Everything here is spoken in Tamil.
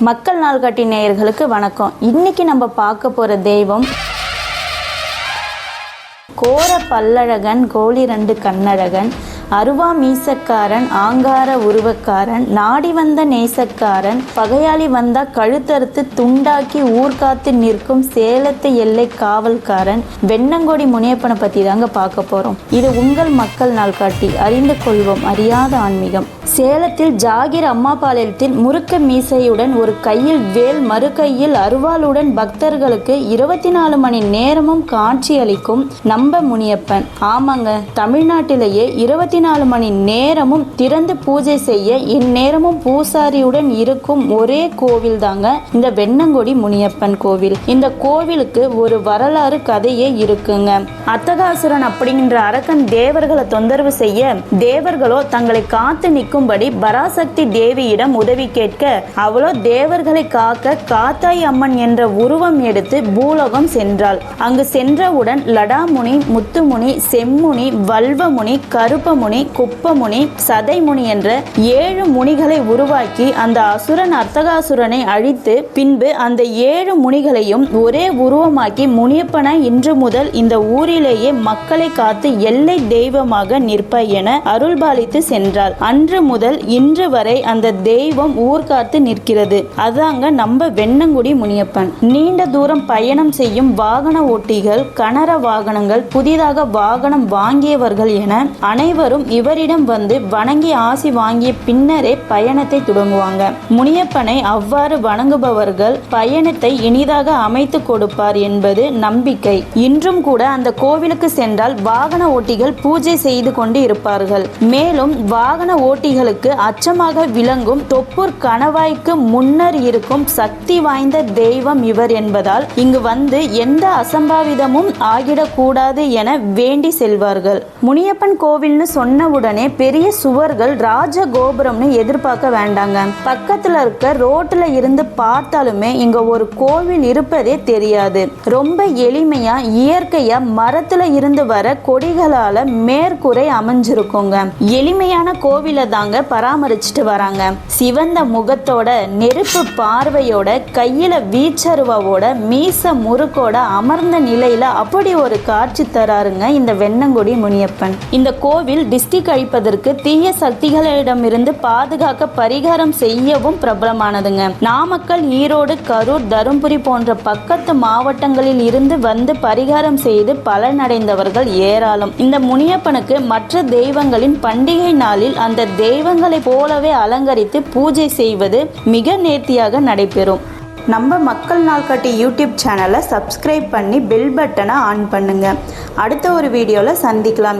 மக்கள் நாள்காட்டி நேயர்களுக்கு வணக்கம். இன்னைக்கு நம்ம பார்க்க போற தெய்வம் கோர பல்லழகன், கோழி 2 கண்ணழகன், அருவா மீசக்காரன், ஆங்கார உருவக்காரன், நாடி வந்த நேசக்காரன், பகையாளி வந்தா கழுத்தறுத்து துண்டாக்கி ஊர்காத்து நிற்கும் சேலத்து எல்லை காவல்காரன் வெண்ணங்கோடி முனியப்பனை பத்தி தாங்க பார்க்க போறோம். இது உங்கள் மக்கள் நாள்காட்டி. அறிந்து கொள்வோம் அறியாத ஆன்மீகம். சேலத்தில் ஜாகிர் அம்மாபாளையத்தில் முறுக்க மீசையுடன் ஒரு கையில் வேல் மறு கையில் அருவாளுடன் பக்தர்களுக்கு 24 மணி நேரமும் காட்சி அளிக்கும் நம்ப முனியப்பன். ஆமாங்க, தமிழ்நாட்டிலேயே 24 மணி நேரமும் திறந்து பூஜை செய்ய இந்நேரமும் பூசாரியுடன் இருக்கும் ஒரே கோவில் தாங்க இந்த வெண்ணங்கோடி முனியப்பன் கோவில். இந்த கோவிலுக்கு ஒரு வரலாறு கதையே இருக்குங்க. அத்தகாசுரன் அப்படிங்கிற அரக்கன் தேவர்களை தொந்தரவு செய்ய தேவர்களோ தங்களை காத்து நிற்கும்படி பராசக்தி தேவியிடம் உதவி கேட்க அவளோ தேவர்களை காக்க காத்தாய் அம்மன் என்ற உருவம் எடுத்து பூலோகம் சென்றாள். அங்கு சென்றவுடன் லடாமுனி, முத்துமுனி, செம்முனி, வல்வமுனி, கருப்பமுனி, குப்பமுனி, சதைமுனி என்ற 7 முனிகளை உருவாக்கி அந்த அசுரன் அத்தகாசுரனை அழித்து பின்பு அந்த 7 முனிகளையும் ஒரே உருவமாக்கி முனியப்பனை இன்று முதல் இந்த ஊரிலேயே மக்களை காத்து எல்லை தெய்வமாக நிற்பாய் என அருள்பாலித்து சென்றாள். அன்று முதல் இன்று வரை அந்த தெய்வம் ஊர்காத்து நிற்கிறது. அதாங்க நம்ம வெண்ணங்குடி முனியப்பன். நீண்ட தூரம் பயணம் செய்யும் வாகன ஓட்டிகள், கனர வாகனங்கள், புதிதாக வாகனம் வாங்கியவர்கள் என அனைவரும் இவரிடம் வந்து வணங்கி ஆசி வாங்கிய பின்னரே பயணத்தை தொடங்குவாங்க. முனியப்பனை அவ்வாறு வணங்குபவர்கள் பயணத்தை இனிதாக அமைத்து கொடுப்பார் என்பது நம்பிக்கை. இன்றும் கூட அந்த கோவிலுக்கு சென்றால் வாகன ஓட்டிகள் பூஜை செய்து கொண்டு இருப்பார்கள். மேலும் வாகன ஓட்டிகளுக்கு அச்சமாக விளங்கும் தொப்பூர் கணவாய்க்கு முன்னர் இருக்கும் சக்தி வாய்ந்த தெய்வம் இவர் என்பதால் இங்கு வந்து எந்த அசம்பாவிதமும் ஆகிடக்கூடாது என வேண்டி செல்வார்கள். முனியப்பன் கோவில்னு சொன்னவுடனே பெரிய சுவர்கள், ராஜ கோபுரம்னு எதிர்பார்க்க வேண்டாங்க. பக்கத்துல இருக்க ரோட்ல இருந்து பார்த்தாலுமே இங்க ஒரு கோவில் இருப்பதே தெரியாது. ரொம்ப எளிமையா இயற்கையா மரத்துல இருந்து வர கொடிகளால மேற்கூரை அமைஞ்சிருக்குங்க. எளிமையான கோவில தாங்க பராமரிச்சுட்டு வராங்க. சிவந்த முகத்தோட, நெருப்பு பார்வையோட, கையில வீச்சருவாவோட, மீச முறுக்கோட அமர்ந்த நிலையில அப்படி ஒரு காட்சி தராருங்க இந்த வெண்ணங்குடி முனியப்பன். இந்த கோவில் டிஸ்டி கழிப்பதற்கு தீய சக்திகளிடமிருந்து பாதுகாக்க பரிகாரம் செய்யவும் பிரபலமானதுங்க. நாமக்கல், ஈரோடு, கரூர், தருமபுரி போன்ற பக்கத்து மாவட்டங்களில் இருந்து வந்து பரிகாரம் செய்து பலனடைந்தவர்கள் ஏராளம். இந்த முனியப்பனுக்கு மற்ற தெய்வங்களின் பண்டிகை நாளில் அந்த தெய்வங்களை போலவே அலங்கரித்து பூஜை செய்வது மிக நேர்த்தியாக நடைபெறும். நம்ம மக்கள் நாள்காட்டி யூடியூப் சேனலை சப்ஸ்கிரைப் பண்ணி பெல் பட்டனை ஆன் பண்ணுங்க. அடுத்த ஒரு வீடியோவில் சந்திக்கலாம்.